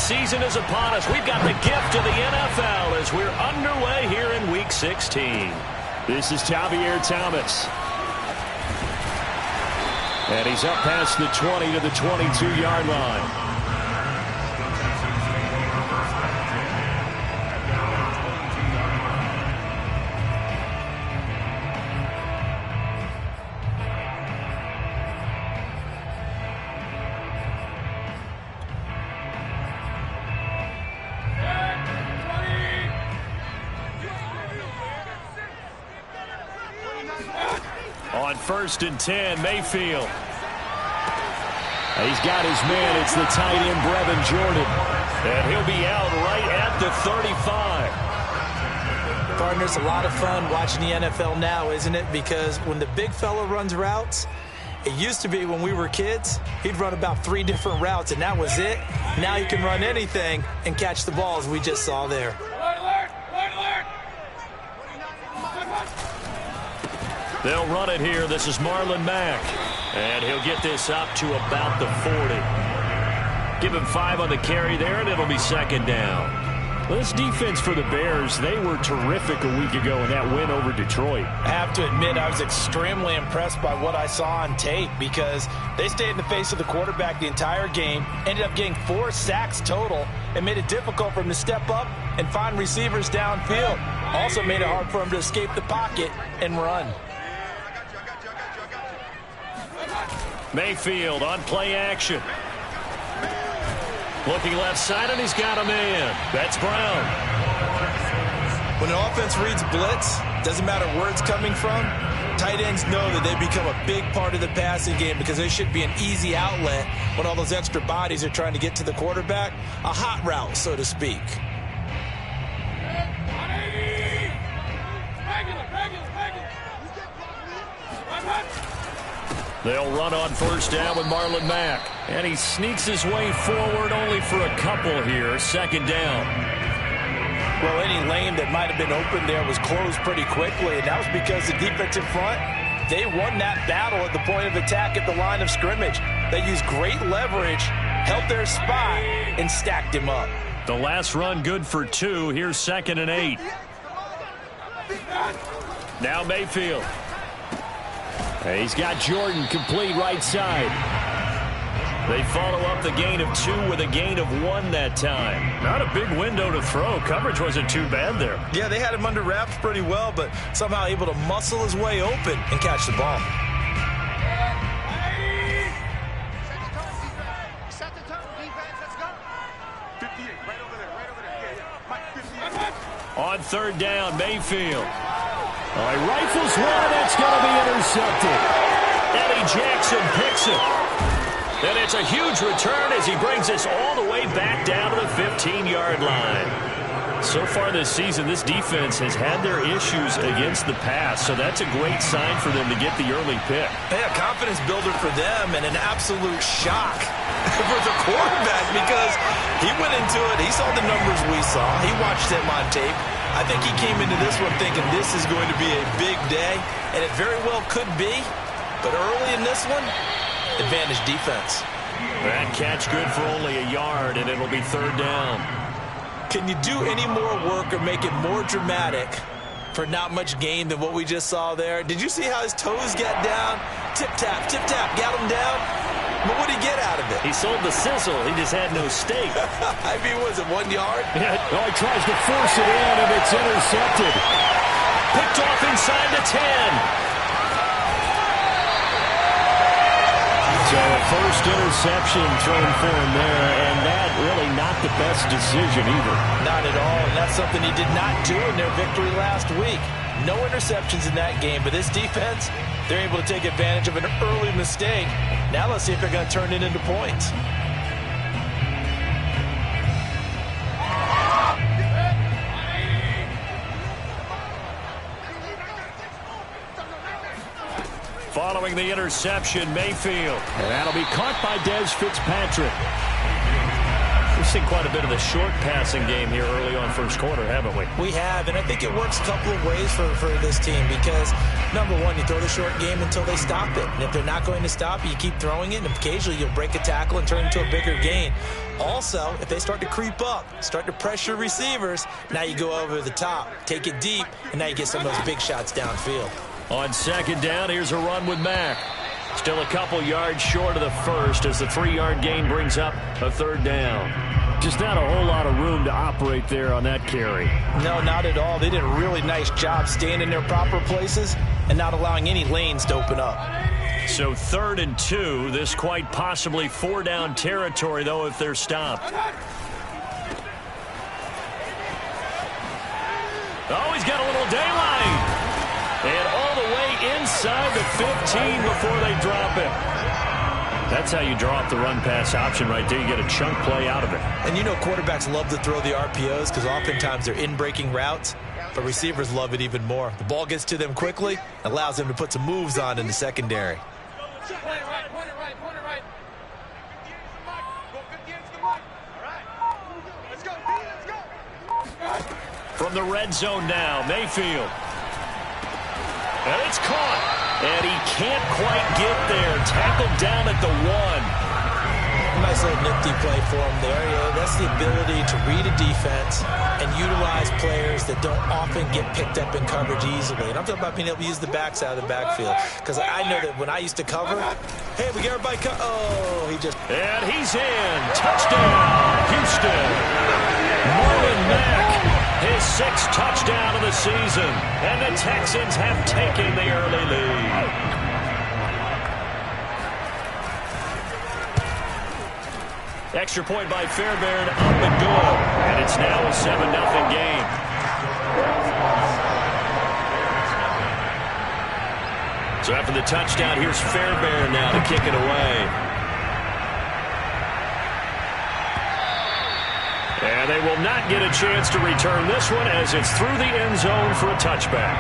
season is upon us. We've got the gift of the NFL as we're underway here in Week 16. This is Javier Thomas. And he's up past the 20 to the 22-yard line. On 1st and 10, Mayfield. He's got his man. It's the tight end, Brevin Jordan. And he'll be out right at the 35. Partner, it's a lot of fun watching the NFL now, isn't it? Because when the big fella runs routes, it used to be when we were kids, he'd run about 3 different routes, and that was it. Now he can run anything and catch the balls we just saw there. They'll run it here. This is Marlon Mack. And he'll get this up to about the 40. Give him 5 on the carry there, and it'll be 2nd down. Well, this defense for the Bears, they were terrific a week ago in that win over Detroit. I have to admit, I was extremely impressed by what I saw on tape because they stayed in the face of the quarterback the entire game, ended up getting 4 sacks total, and made it difficult for him to step up and find receivers downfield. Also made it hard for him to escape the pocket and run. Mayfield on play action. Looking left side, and he's got a man. That's Brown. When an offense reads blitz, doesn't matter where it's coming from, tight ends know that they become a big part of the passing game because they should be an easy outlet when all those extra bodies are trying to get to the quarterback. A hot route, so to speak. They'll run on 1st down with Marlon Mack. And he sneaks his way forward only for a couple here. 2nd down. Well, any lane that might have been open there was closed pretty quickly, and that was because the defensive front, they won that battle at the point of attack at the line of scrimmage. They used great leverage, held their spot, and stacked him up. The last run good for 2. Here's 2nd and 8. Now Mayfield. He's got Jordan complete right side. They follow up the gain of 2 with a gain of 1 that time. Not a big window to throw. Coverage wasn't too bad there. Yeah, they had him under wraps pretty well, but somehow able to muscle his way open and catch the ball. Set the tone, defense, let's go. 58, right over there, right over there. Yeah, Mike, 58. On 3rd down, Mayfield. He rifles one, that's going to be intercepted. Eddie Jackson picks it. And it's a huge return as he brings us all the way back down to the 15-yard line. So far this season, this defense has had their issues against the pass, so that's a great sign for them to get the early pick. Hey, a confidence builder for them and an absolute shock for the quarterback because he went into it. He saw the numbers we saw. He watched them on tape. I think he came into this one thinking this is going to be a big day, and it very well could be. But early in this one, advantage defense. That catch good for only a yard, and it'll be 3rd down. Can you do any more work or make it more dramatic for not much gain than what we just saw there? Did you see how his toes got down? Tip-tap, got him down. But what did he get out of it? He sold the sizzle. He just had no steak. I mean, was it 1 yard? Yeah. Oh, he tries to force it in, and it's intercepted. Picked off inside the 10. So a first interception thrown for him there, and that really not the best decision either. Not at all, and that's something he did not do in their victory last week. No interceptions in that game, but this defense, they're able to take advantage of an early mistake. Now let's see if they're going to turn it into points. Following the interception, Mayfield. And that'll be caught by Dez Fitzpatrick. seen quite a bit of the short passing game here early on first quarter, haven't we? We have, and I think it works a couple of ways for this team because, number one, you throw the short game until they stop it. And if they're not going to stop it, you keep throwing it, and occasionally you'll break a tackle and turn it into a bigger gain. Also, if they start to creep up, start to pressure receivers, now you go over the top, take it deep, and now you get some of those big shots downfield. On second down, here's a run with Mack. Still a couple yards short of the first as the 3-yard gain brings up a third down. Just not a whole lot of room to operate there on that carry. No, not at all. They did a really nice job staying in their proper places and not allowing any lanes to open up. So 3rd and 2. This quite possibly 4-down territory, though, if they're stopped. Oh, he's got a little daylight. And all the way inside the 15 before they drop it. That's how you draw up the run-pass option right there. You get a chunk play out of it. And you know quarterbacks love to throw the RPOs because oftentimes they're in-breaking routes, but receivers love it even more. The ball gets to them quickly, allows them to put some moves on in the secondary. From the red zone now, Mayfield. And it's caught. And he can't quite get there. Tackled down at the 1. Nice little nifty play for him there. Yeah, that's the ability to read a defense and utilize players that don't often get picked up in coverage easily. And I'm talking about being able to use the backside of the backfield. Because I know that when I used to cover, hey, we get everybody oh, he just... And he's in. Touchdown, Houston. Marlon Mack, his 6th touchdown of the season. And the Texans have taken the early lead. Extra point by Fairbairn, up and good. And it's now a 7-0 game. So after the touchdown, here's Fairbairn now to kick it away. And they will not get a chance to return this one as it's through the end zone for a touchback.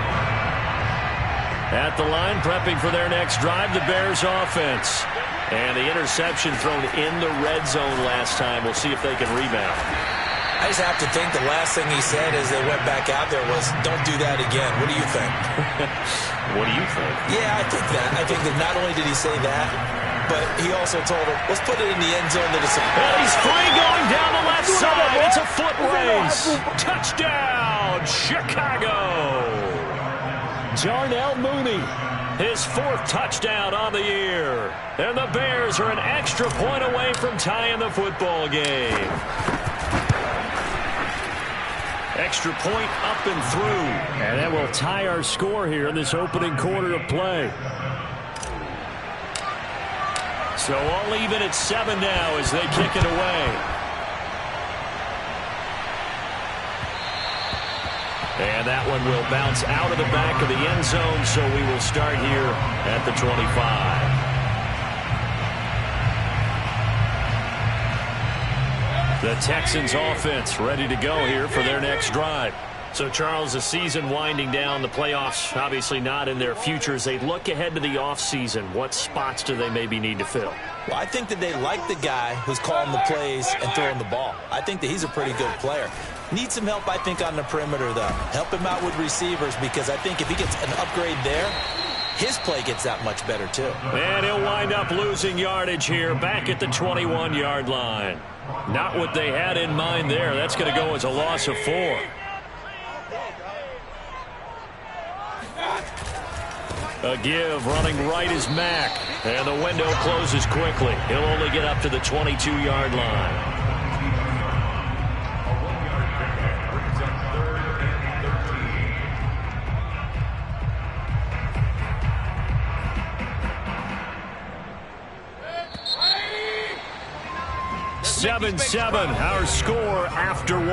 At the line, prepping for their next drive, the Bears offense. And the interception thrown in the red zone last time. We'll see if they can rebound. I just have to think the last thing he said as they went back out there was, don't do that again. What do you think? What do you think? Yeah, I think that. I think that not only did he say that, but he also told him, let's put it in the end zone. And he's free going down the left side. It's a foot race. Touchdown, Chicago. Darnell Mooney, his 4th touchdown on the year. And the Bears are an extra point away from tying the football game. Extra point up and through. And that will tie our score here in this opening quarter of play. So all even at 7 now as they kick it away. And that one will bounce out of the back of the end zone, so we will start here at the 25. The Texans offense ready to go here for their next drive. So, Charles, the season winding down, the playoffs obviously not in their future. As they look ahead to the offseason, what spots do they maybe need to fill? Well, I think that they like the guy who's calling the plays and throwing the ball. I think that he's a pretty good player. Needs some help, I think, on the perimeter, though. Help him out with receivers because I think if he gets an upgrade there, his play gets that much better, too. And he'll wind up losing yardage here back at the 21-yard line. Not what they had in mind there. That's going to go as a loss of 4. A give, running right is Mack. And the window closes quickly. He'll only get up to the 22-yard line. Seven, our score after 1.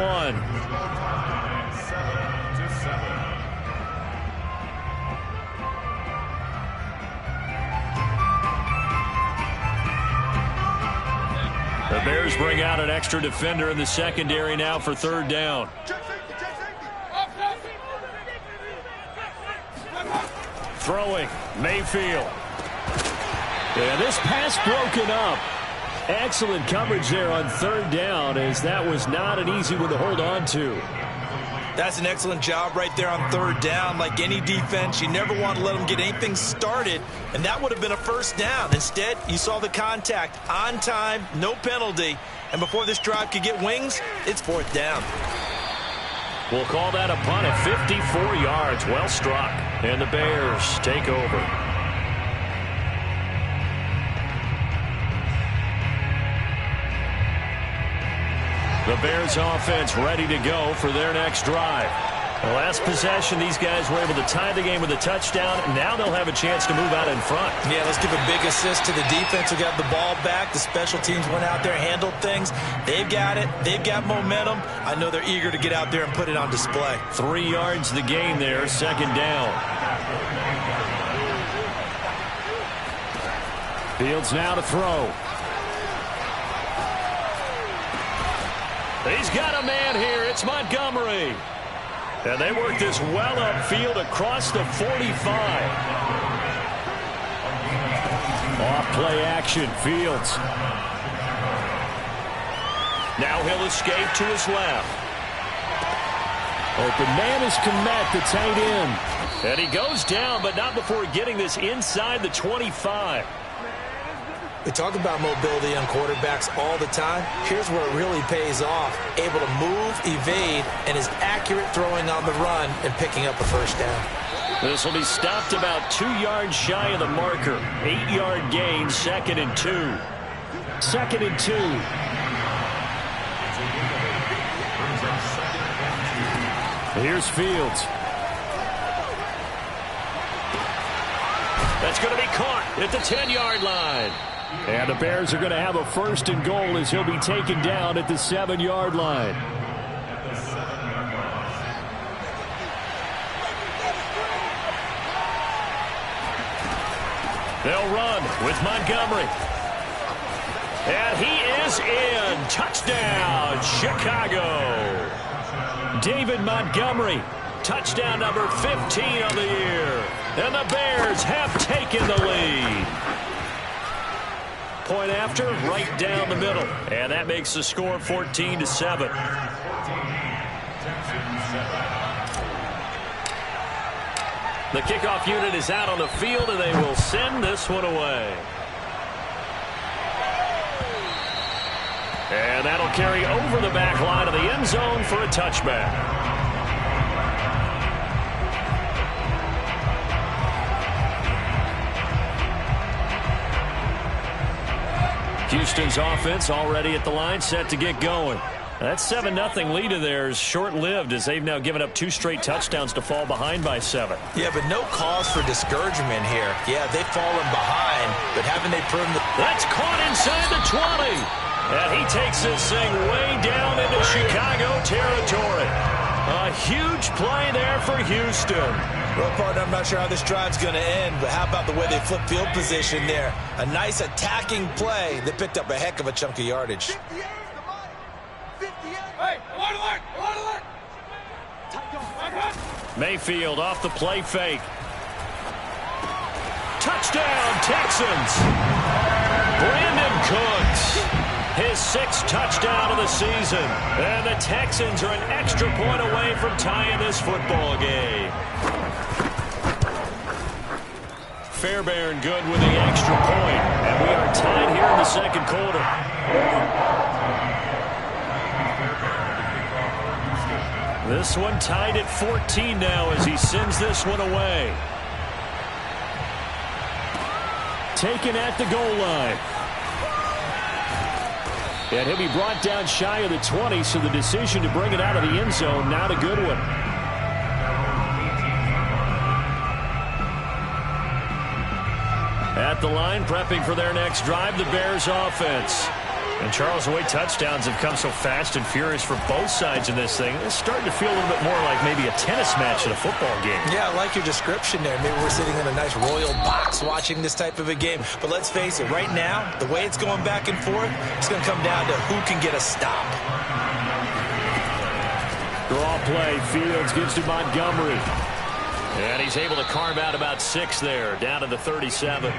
The Bears bring out an extra defender in the secondary now for 3rd down. Throwing, Mayfield. And this pass broken up. Excellent coverage there on third down, as that was not an easy one to hold on to. That's an excellent job right there on third down. Like any defense, you never want to let them get anything started, and that would have been a first down. Instead, you saw the contact on time, no penalty, and before this drive could get wings, it's fourth down. We'll call that a punt at 54 yards. Well struck. And the Bears take over. The Bears offense ready to go for their next drive. The last possession, these guys were able to tie the game with a touchdown. Now they'll have a chance to move out in front. Yeah, let's give a big assist to the defense who got the ball back. The special teams went out there, handled things. They've got it. They've got momentum. I know they're eager to get out there and put it on display. 3 yards the game there, second down. Fields now to throw. He's got a man here. It's Montgomery. And they work this well upfield across the 45. Off play action, Fields. Now he'll escape to his left. Open man is Komet, the tight end. And he goes down, but not before getting this inside the 25. We talk about mobility on quarterbacks all the time. Here's where it really pays off. Able to move, evade, and is accurate throwing on the run and picking up a first down. This will be stopped about 2 yards shy of the marker. 8-yard gain, 2nd and 2. 2nd and 2. Here's Fields. That's going to be caught at the 10-yard line. And the Bears are going to have a first and goal as he'll be taken down at the 7-yard line. They'll run with Montgomery. And he is in. Touchdown, Chicago. David Montgomery. Touchdown number 15 of the year. And the Bears have taken the lead. Point after, right down the middle. And that makes the score 14-7. The kickoff unit is out on the field, and they will send this one away. And that'll carry over the back line of the end zone for a touchback. Houston's offense already at the line, set to get going. That 7-0 lead of theirs short-lived, as they've now given up 2 straight touchdowns to fall behind by 7. Yeah, but no cause for discouragement here. Yeah, they've fallen behind, but haven't they proven That's caught inside the 20. And he takes this thing way down into Chicago territory. A huge play there for Houston. Well, partner, I'm not sure how this drive's going to end, but how about the way they flip field position there? A nice attacking play that picked up a heck of a chunk of yardage. 58, hey, alert! Mayfield off the play fake. Touchdown, Texans. Brandon Cooks. His 6th touchdown of the season. And the Texans are an extra point away from tying this football game. Fairbairn good with the extra point. And we are tied here in the second quarter. This one tied at 14 now as he sends this one away. Taken at the goal line. And he'll be brought down shy of the 20, so the decision to bring it out of the end zone, not a good one. At the line, prepping for their next drive, the Bears offense. And Charles, the way touchdowns have come so fast and furious for both sides in this thing, it's starting to feel a little bit more like maybe a tennis match at a football game. Yeah, I like your description there. Maybe we're sitting in a nice royal box watching this type of a game. But let's face it, right now, the way it's going back and forth, it's going to come down to who can get a stop. Draw play. Fields gives to Montgomery. And he's able to carve out about 6 there, down to the 37.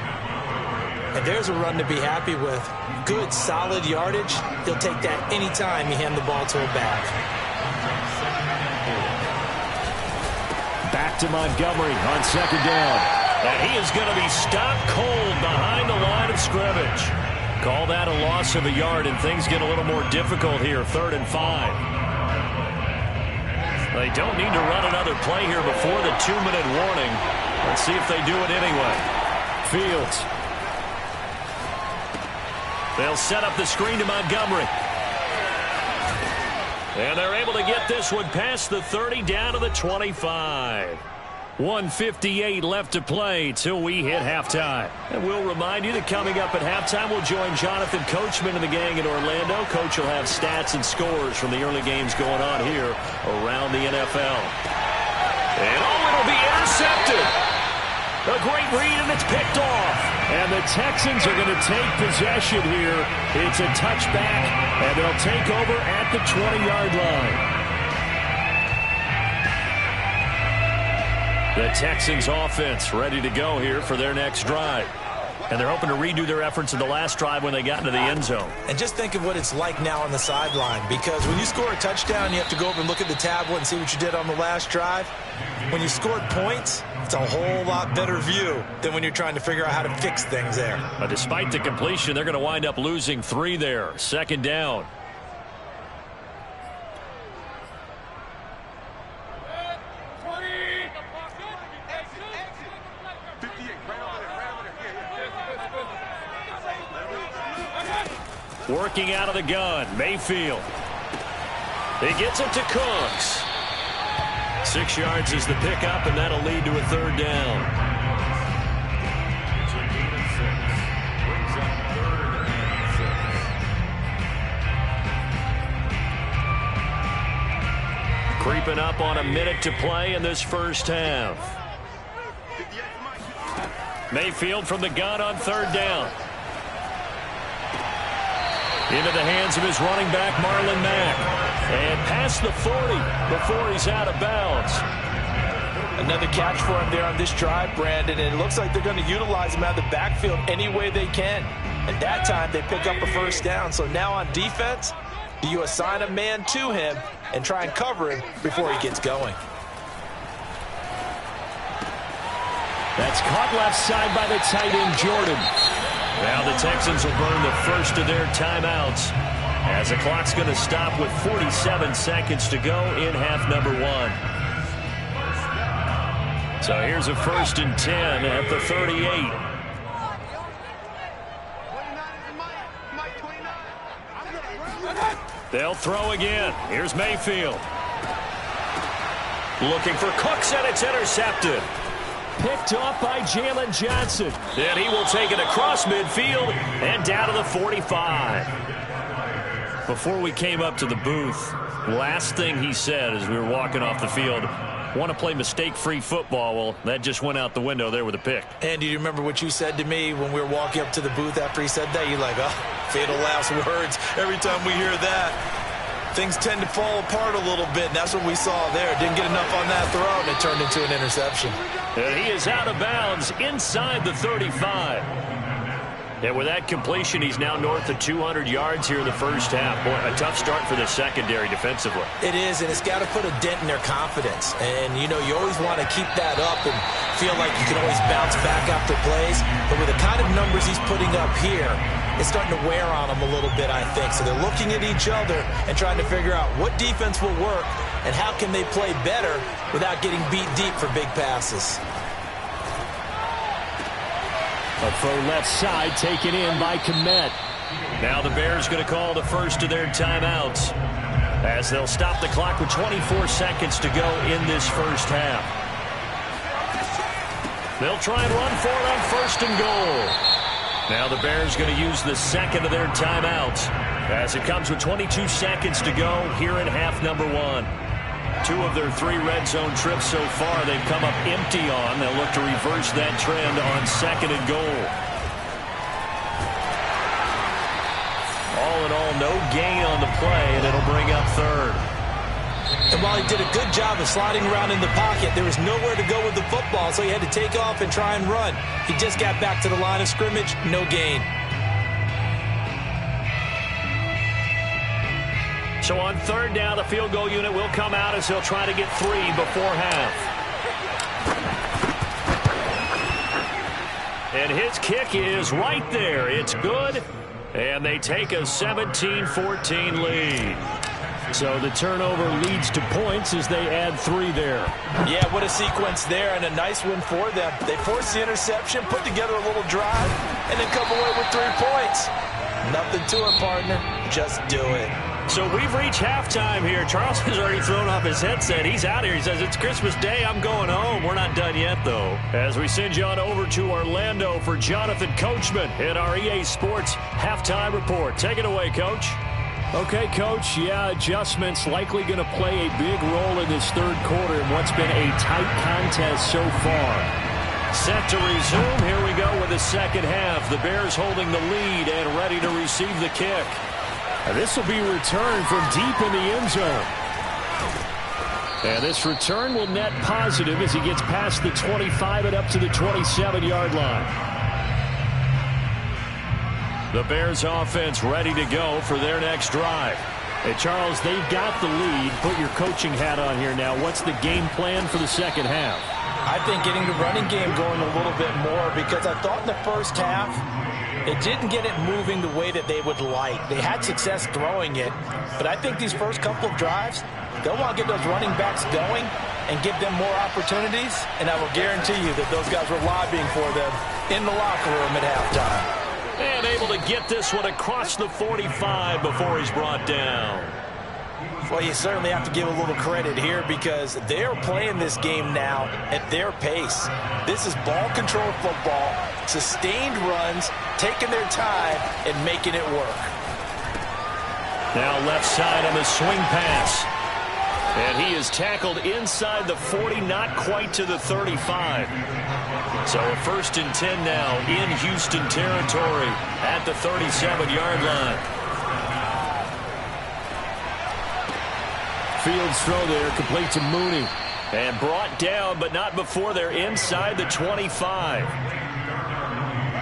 And there's a run to be happy with. Good, solid yardage. He'll take that anytime you hand the ball to a back. Back to Montgomery on second down. And he is going to be stopped cold behind the line of scrimmage. Call that a loss of a yard, and things get a little more difficult here, 3rd and 5. They don't need to run another play here before the 2-minute warning. Let's see if they do it anyway. Fields. They'll set up the screen to Montgomery. And they're able to get this one past the 30 down to the 25. 1:58 left to play till we hit halftime. And we'll remind you that coming up at halftime, we'll join Jonathan Coachman and the gang in Orlando. Coach will have stats and scores from the early games going on here around the NFL. And it'll be intercepted. A great read, and it's picked off. And the Texans are going to take possession here. It's a touchback, and they'll take over at the 20-yard line. The Texans offense ready to go here for their next drive. And they're hoping to redo their efforts in the last drive when they got into the end zone. And just think of what it's like now on the sideline, because when you score a touchdown, you have to go over and look at the tablet and see what you did on the last drive. When you scored points, it's a whole lot better view than when you're trying to figure out how to fix things there. But despite the completion, they're going to wind up losing 3 there. 2nd down. Working out of the gun, Mayfield. He gets it to Cooks. 6 yards is the pickup, and that'll lead to a 3rd down. Creeping up on a minute to play in this first half. Mayfield from the gun on 3rd down. Into the hands of his running back, Marlon Mack. And past the 40 before he's out of bounds. Another catch for him there on this drive, Brandon, and it looks like they're going to utilize him out of the backfield any way they can. And that time, they pick up a 1st down. So now on defense, do you assign a man to him and try and cover him before he gets going? That's caught left side by the tight end, Jordan. Now the Texans will burn the first of their timeouts as the clock's going to stop with 47 seconds to go in half number 1. So here's a 1st and 10 at the 38. They'll throw again. Here's Mayfield. Looking for Cooks, and it's intercepted. Picked off by Jalen Johnson. And he will take it across midfield and down to the 45. Before we came up to the booth, last thing he said as we were walking off the field, want to play mistake-free football. Well, that just went out the window there with a pick. And do you remember what you said to me when we were walking up to the booth after he said that? You're like, oh, fatal last words. Every time we hear that, things tend to fall apart a little bit, and that's what we saw there. Didn't get enough on that throw, and it turned into an interception. And he is out of bounds inside the 35. And with that completion, he's now north of 200 yards here in the first half. Boy, a tough start for the secondary defensively. It is, and it's got to put a dent in their confidence. And, you know, you always want to keep that up and feel like you can always bounce back after plays. But with the kind of numbers he's putting up here, it's starting to wear on them a little bit, I think. So they're looking at each other and trying to figure out what defense will work and how can they play better without getting beat deep for big passes. A throw left side taken in by Kmet. Now the Bears going to call the first of their timeouts as they'll stop the clock with 24 seconds to go in this first half. They'll try and run for it on 1st and goal. Now the Bears going to use the second of their timeouts as it comes with 22 seconds to go here in half number 1. 2 of their 3 red zone trips so far they've come up empty on. They'll look to reverse that trend on 2nd and goal. All in all, no gain on the play, and it'll bring up 3rd. And while he did a good job of sliding around in the pocket, there was nowhere to go with the football, so he had to take off and try and run. He just got back to the line of scrimmage, no gain. So on third down, the field goal unit will come out as he'll try to get 3 before half. And his kick is right there. It's good. And they take a 17-14 lead. So the turnover leads to points as they add 3 there. Yeah, what a sequence there, and a nice one for them. They force the interception, put together a little drive, and then come away with 3 points. Nothing to it, partner. Just do it. So we've reached halftime here. Charles has already thrown off his headset. He's out here. He says, it's Christmas Day. I'm going home. We're not done yet, though. As we send you on over to Orlando for Jonathan Coachman in our EA Sports Halftime Report. Take it away, Coach. Okay, Coach. Yeah, adjustments likely going to play a big role in this third quarter in what's been a tight contest so far. Set to resume. Here we go with the second half. The Bears holding the lead and ready to receive the kick. This will be returned from deep in the end zone. And this return will net positive as he gets past the 25 and up to the 27-yard line. The Bears offense ready to go for their next drive. Hey, Charles, they've got the lead. Put your coaching hat on here now. What's the game plan for the second half? I think getting the running game going a little bit more, because I thought in the first half it didn't get it moving the way that they would like. They had success throwing it, but I think these first couple of drives, they'll want to get those running backs going and give them more opportunities, and I will guarantee you that those guys were lobbying for them in the locker room at halftime. And able to get this one across the 45 before he's brought down. Well, you certainly have to give a little credit here, because they're playing this game now at their pace. This is ball control football, sustained runs, taking their time and making it work. Now left side on the swing pass. And he is tackled inside the 40, not quite to the 35. So a 1st and 10 now in Houston territory at the 37-yard line. Fields throw there, complete to Mooney. And brought down, but not before they're inside the 25.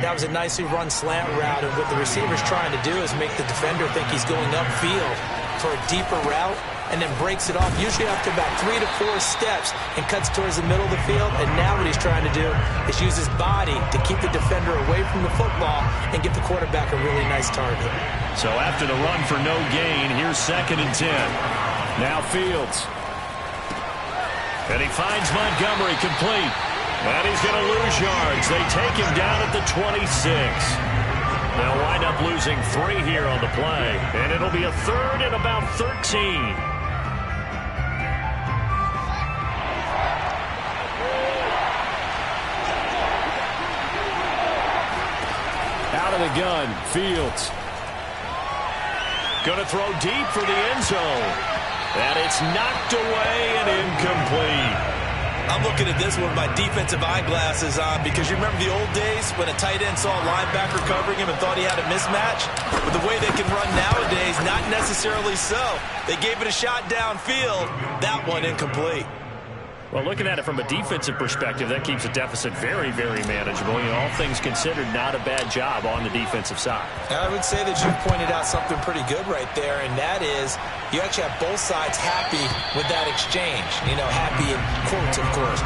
That was a nicely run slant route, and what the receiver's trying to do is make the defender think he's going upfield for a deeper route, and then breaks it off, usually after about 3 to 4 steps, and cuts towards the middle of the field. And now what he's trying to do is use his body to keep the defender away from the football and give the quarterback a really nice target. So after the run for no gain, here's 2nd and 10. Now Fields. And he finds Montgomery complete. And he's going to lose yards. They take him down at the 26. They'll wind up losing 3 here on the play. And it'll be a 3rd and about 13. Out of the gun, Fields. Going to throw deep for the end zone. And it's knocked away and incomplete. I'm looking at this one with my defensive eyeglasses on, because you remember the old days when a tight end saw a linebacker covering him and thought he had a mismatch? With the way they can run nowadays, not necessarily so. They gave it a shot downfield. That one incomplete. Well, looking at it from a defensive perspective, that keeps a deficit very, very manageable. You know, all things considered, not a bad job on the defensive side. I would say that you've pointed out something pretty good right there, and that is you actually have both sides happy with that exchange. You know, happy in quotes, of course.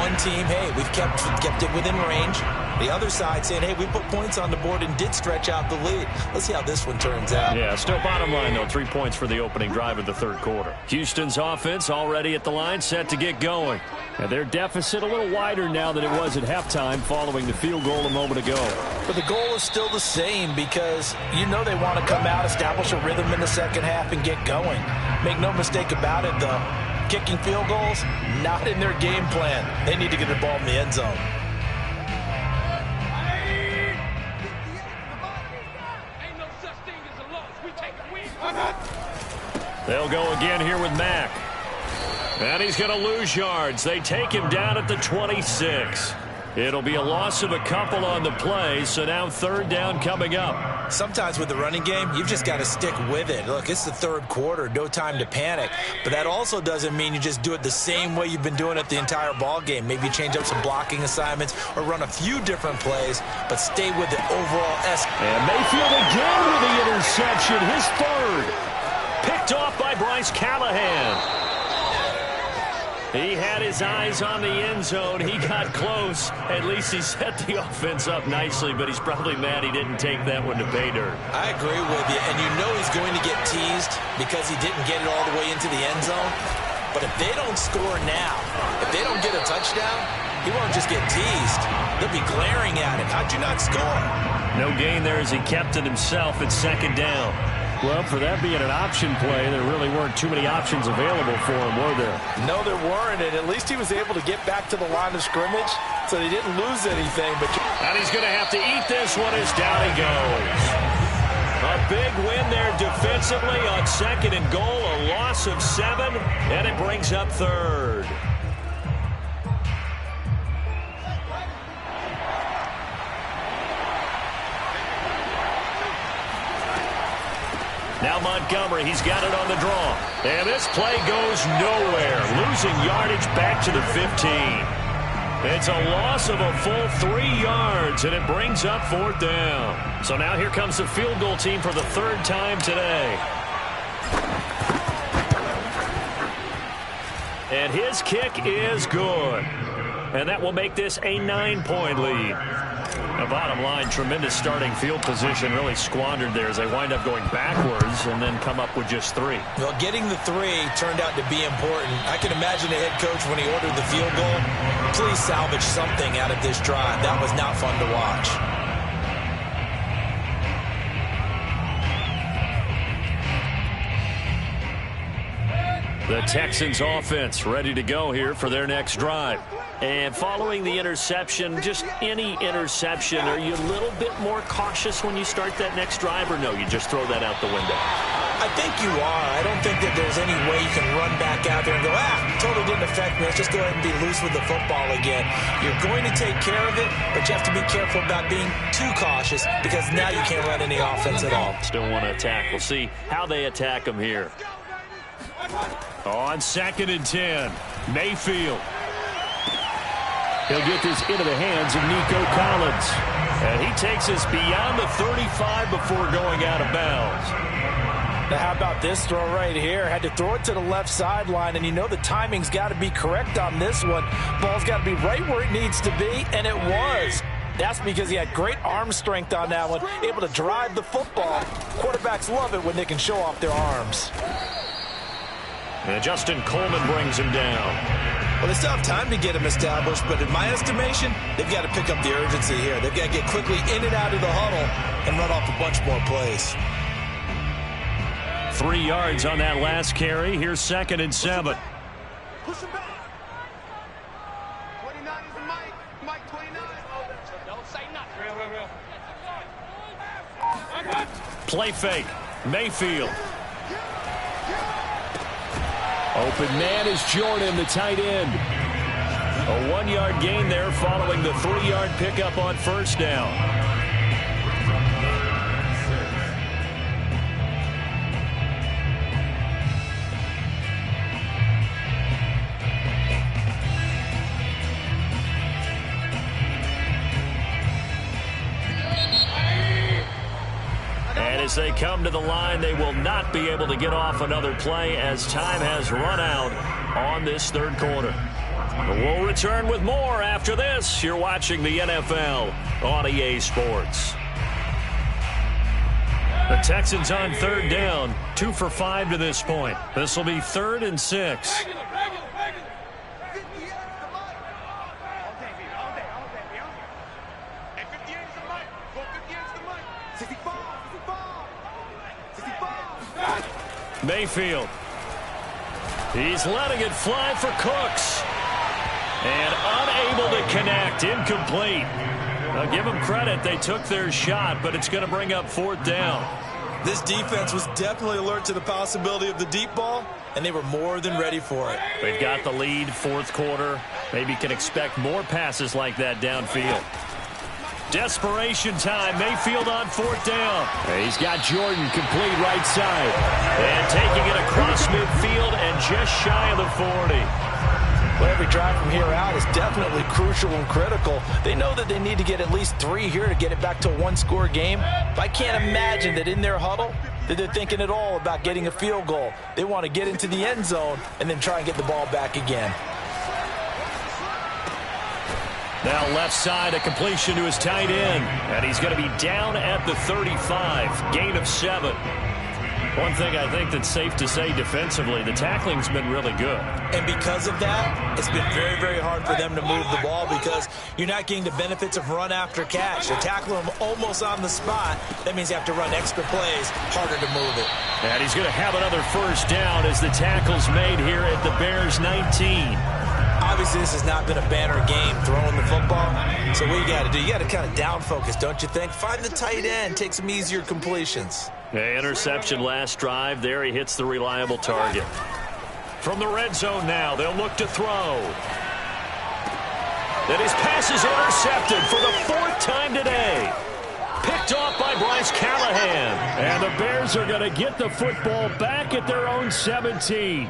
One team, hey, we've kept it within range. The other side saying, hey, we put points on the board and did stretch out the lead. Let's see how this one turns out. Yeah, still bottom line, though, 3 points for the opening drive of the third quarter. Houston's offense already at the line, set to get going. And their deficit a little wider now than it was at halftime following the field goal a moment ago. But the goal is still the same, because you know they want to come out, establish a rhythm in the second half, and get going. Make no mistake about it, though. Kicking field goals, not in their game plan. They need to get the ball in the end zone. They'll go again here with Mack. And he's going to lose yards. They take him down at the 26. It'll be a loss of a couple on the play, so now third down coming up. Sometimes with the running game, you've just got to stick with it. Look, it's the third quarter, no time to panic. But that also doesn't mean you just do it the same way you've been doing it the entire ball game. Maybe change up some blocking assignments or run a few different plays, but stay with the overall And Mayfield again with the interception, his third. Picked off by Bryce Callahan. He had his eyes on the end zone. He got close. At least he set the offense up nicely, but he's probably mad he didn't take that one to pay dirt. I agree with you, and you know he's going to get teased because he didn't get it all the way into the end zone. But if they don't score now, if they don't get a touchdown, he won't just get teased. They'll be glaring at him. How'd you not score? No gain there as he kept it himself at second down. Well, for that being an option play, there really weren't too many options available for him, were there? No, there weren't, and at least he was able to get back to the line of scrimmage, so he didn't lose anything. And he's going to have to eat this one as down he goes. A big win there defensively on second and goal, a loss of 7, and it brings up third. Now Montgomery, he's got it on the draw. And this play goes nowhere. Losing yardage back to the 15. It's a loss of a full 3 yards, and it brings up fourth down. So now here comes the field goal team for the third time today. And his kick is good. And that will make this a 9-point lead. The bottom line, tremendous starting field position, really squandered there as they wind up going backwards and then come up with just 3. Well, getting the 3 turned out to be important. I can imagine the head coach when he ordered the field goal. Please salvage something out of this drive. That was not fun to watch. The Texans offense ready to go here for their next drive. And following the interception, just any interception, are you a little bit more cautious when you start that next drive, or no, you just throw that out the window? I think you are. I don't think that there's any way you can run back out there and go, totally didn't affect me. Let's just go ahead and be loose with the football again. You're going to take care of it, but you have to be careful about being too cautious because now you can't run any offense at all. Still want to attack. We'll see how they attack him here. On second and 10, Mayfield. He'll get this into the hands of Nico Collins. And he takes us beyond the 35 before going out of bounds. Now, how about this throw right here? Had to throw it to the left sideline, and you know the timing's got to be correct on this one. Ball's got to be right where it needs to be, and it was. That's because he had great arm strength on that one, able to drive the football. Quarterbacks love it when they can show off their arms. And Justin Coleman brings him down. Well, they still have time to get him established, but in my estimation, they've got to pick up the urgency here. They've got to get quickly in and out of the huddle and run off a bunch more plays. 3 yards on that last carry. Here's second and 7. Push him back. 29 is the mic. Mike 29. Don't say nothing. Real. Play fake. Mayfield. Open man is Jordan, the tight end. A 1-yard gain there following the 3-yard pickup on first down. And as they come to the line, they will not be able to get off another play as time has run out on this third quarter. We'll return with more after this. You're watching the NFL on EA Sports. The Texans on third down, 2 for 5 to this point. This will be 3rd and 6. Mayfield. He's letting it fly for Cooks. And unable to connect. Incomplete. I'll give them credit. They took their shot, but it's going to bring up fourth down. This defense was definitely alert to the possibility of the deep ball, and they were more than ready for it. They've got the lead, fourth quarter. Maybe can expect more passes like that downfield. Desperation time. Mayfield on fourth down. He's got Jordan complete right side. And taking it across midfield and just shy of the 40. Well, every drive from here out is definitely crucial and critical. They know that they need to get at least 3 here to get it back to a one-score game. But I can't imagine that in their huddle that they're thinking at all about getting a field goal. They want to get into the end zone and then try and get the ball back again. Now left side, a completion to his tight end. And he's going to be down at the 35. Gain of 7. One thing I think that's safe to say defensively, the tackling's been really good. And because of that, it's been very, very hard for them to move the ball because you're not getting the benefits of run after catch. They tackle him almost on the spot. That means you have to run extra plays, harder to move it. And he's going to have another first down as the tackle's made here at the Bears 19. Obviously, this has not been a banner game throwing the football. So what you got to do, you got to kind of down focus, don't you think? Find the tight end, take some easier completions. Interception last drive. There he hits the reliable target. From the red zone now, they'll look to throw. And his pass is intercepted for the 4th time today. Picked off by Bryce Callahan. And the Bears are going to get the football back at their own 17.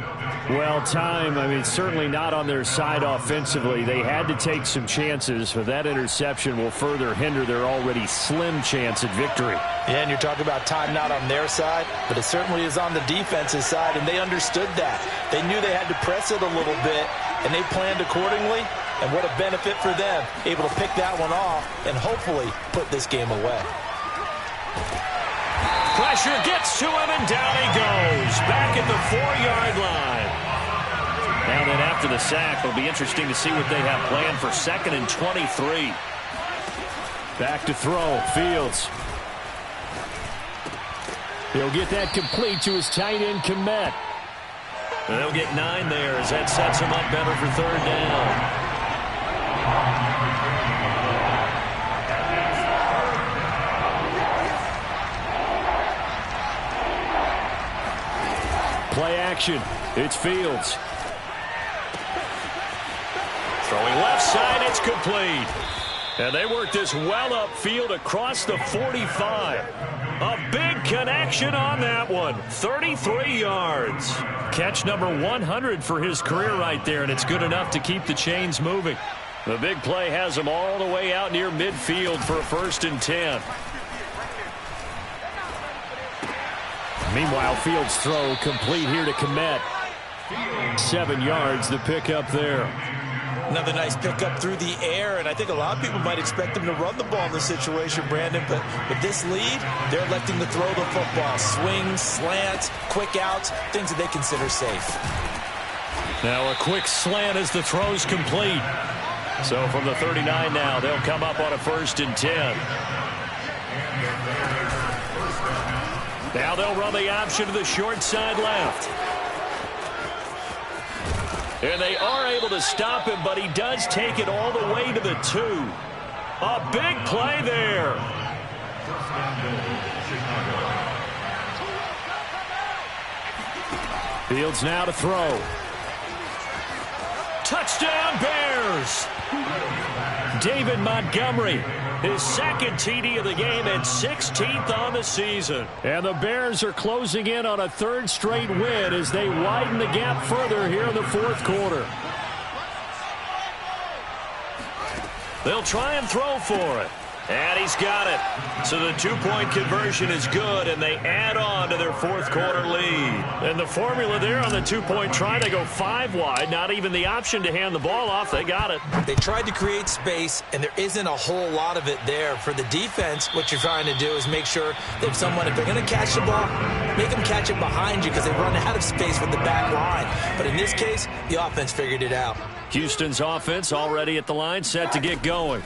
Well, certainly not on their side offensively. They had to take some chances, but that interception will further hinder their already slim chance at victory. Yeah, and you're talking about time not on their side, but it certainly is on the defense's side, and they understood that. They knew they had to press it a little bit, and they planned accordingly, and what a benefit for them, able to pick that one off and hopefully put this game away. Pressure gets to him, and down he goes. Back at the 4-yard line. Now then, after the sack, it'll be interesting to see what they have planned for 2nd and 23. Back to throw, Fields. He'll get that complete to his tight end, Kmet. They'll get 9 there as that sets him up better for 3rd down. Play action. It's Fields. Throwing left side, it's complete. And they work this well upfield across the 45. A big connection on that one. 33 yards. Catch number 100 for his career right there, and it's good enough to keep the chains moving. The big play has him all the way out near midfield for a 1st and 10. Meanwhile, Fields' throw complete here to Kmet. 7 yards, the pickup there. Another nice pickup through the air, and I think a lot of people might expect them to run the ball in this situation, Brandon, but with this lead, they're electing to throw the football. Swings, slants, quick outs, things that they consider safe. Now a quick slant as the throw's complete. So from the 39 now, they'll come up on a 1st and 10. Now they'll run the option to the short side left. And they are able to stop him, but he does take it all the way to the 2. A big play there. Fields now to throw. Touchdown, Bears! David Montgomery, his 2nd TD of the game and 16th on the season. And the Bears are closing in on a 3rd straight win as they widen the gap further here in the 4th quarter. They'll try and throw for it. And he's got it. So the 2-point conversion is good, and they add on to their 4th quarter lead. And the formula there on the 2-point try, they go 5 wide. Not even the option to hand the ball off. They got it. They tried to create space, and there isn't a whole lot of it there. For the defense, what you're trying to do is make sure that if they're going to catch the ball, make them catch it behind you because they run out of space with the back line. But in this case, the offense figured it out. Houston's offense already at the line, set to get going.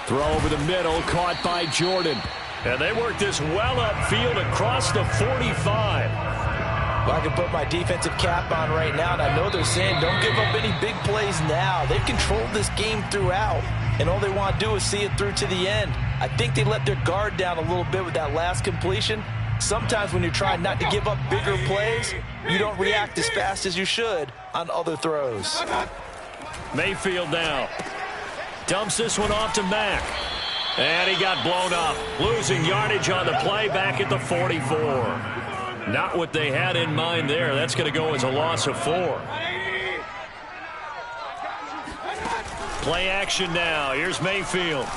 Throw over the middle, caught by Jordan. And they work this well upfield across the 45. Well, I can put my defensive cap on right now, and I know they're saying don't give up any big plays now. They've controlled this game throughout, and all they want to do is see it through to the end. I think they let their guard down a little bit with that last completion. Sometimes when you're trying not to give up bigger plays, you don't react as fast as you should on other throws. Mayfield now. Dumps this one off to Mack. And he got blown up. Losing yardage on the play back at the 44. Not what they had in mind there. That's going to go as a loss of 4. Play action now. Here's Mayfield.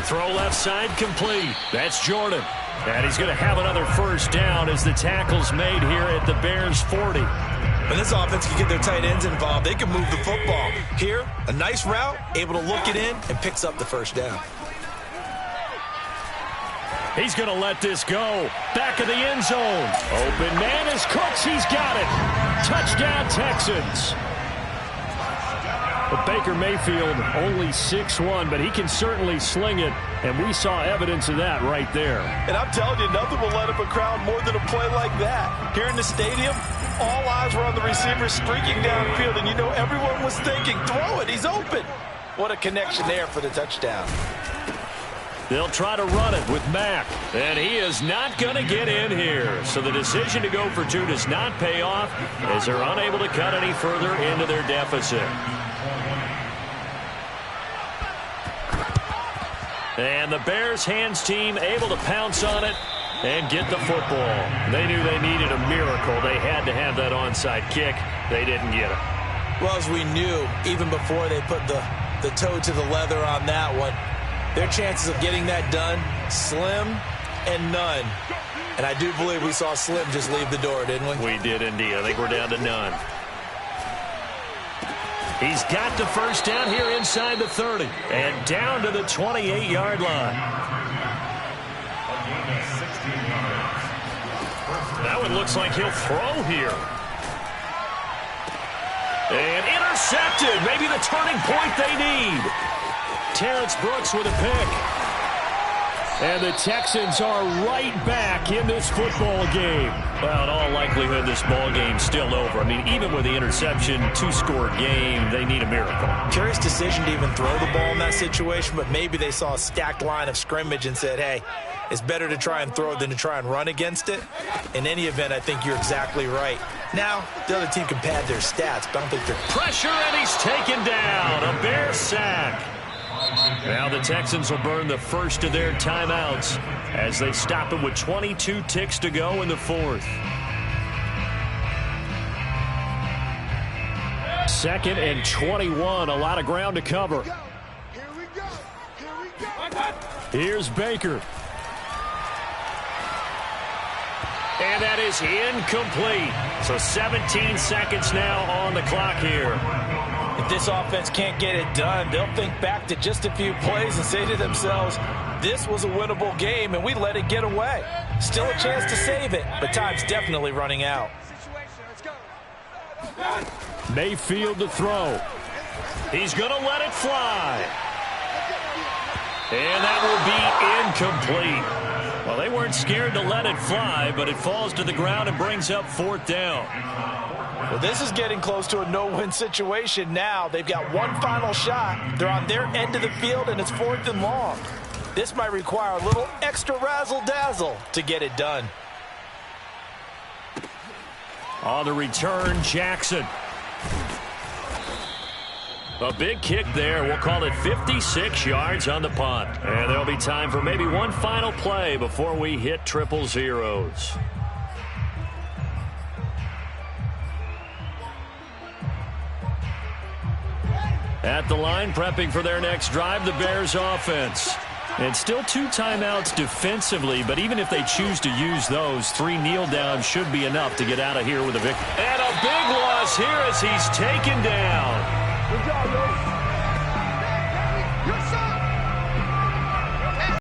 Throw left side complete. That's Jordan. And he's going to have another first down as the tackle's made here at the Bears' 40. When this offense can get their tight ends involved, they can move the football. Here, a nice route, able to look it in, and picks up the first down. He's going to let this go. Back of the end zone. Open man is Cooks. He's got it. Touchdown, Texans. But Baker Mayfield only 6'1", but he can certainly sling it, and we saw evidence of that right there. And I'm telling you, nothing will let up a crowd more than a play like that. Here in the stadium, all eyes were on the receiver streaking downfield, and you know everyone was thinking, throw it, he's open. What a connection there for the touchdown. They'll try to run it with Mack, and he is not going to get in here. So the decision to go for 2 does not pay off as they're unable to cut any further into their deficit. And the Bears hands team able to pounce on it and get the football. They knew they needed a miracle. They had to have that onside kick. They didn't get it. Well, as we knew, even before they put the toe to the leather on that one, their chances of getting that done, slim and none. And I do believe we saw Slim just leave the door, didn't we? We did indeed. I think we're down to none. He's got the first down here inside the 30 and down to the 28-yard line. That one looks like he'll throw here. And intercepted. Maybe the turning point they need. Terrence Brooks with a pick. And the Texans are right back in this football game. Well, in all likelihood, this ball game's still over. I mean, even with the interception, 2-score game, they need a miracle. Curious decision to even throw the ball in that situation, but maybe they saw a stacked line of scrimmage and said, hey, it's better to try and throw than to try and run against it. In any event, I think you're exactly right. Now, the other team can pad their stats, but I don't think they're... Pressure, and he's taken down. A Bear sack. Now the Texans will burn the first of their timeouts as they stop it with 22 ticks to go in the 4th. 2nd and 21. A lot of ground to cover. Here we go. Here we go. Here's Baker. And that is incomplete. So 17 seconds now on the clock here. If this offense can't get it done, they'll think back to just a few plays and say to themselves, this was a winnable game and we let it get away. Still a chance to save it, but time's definitely running out. Mayfield to throw. He's going to let it fly. And that will be incomplete. Well, they weren't scared to let it fly, but it falls to the ground and brings up 4th down. Well, this is getting close to a no-win situation now. They've got one final shot. They're on their end of the field, and it's 4th and long. This might require a little extra razzle-dazzle to get it done. On the return, Jackson. A big kick there. We'll call it 56 yards on the punt. And there'll be time for maybe one final play before we hit triple zeros. At the line, prepping for their next drive, the Bears offense. And still 2 timeouts defensively, but even if they choose to use those, 3 kneel downs should be enough to get out of here with a victory. And a big loss here as he's taken down. Good job,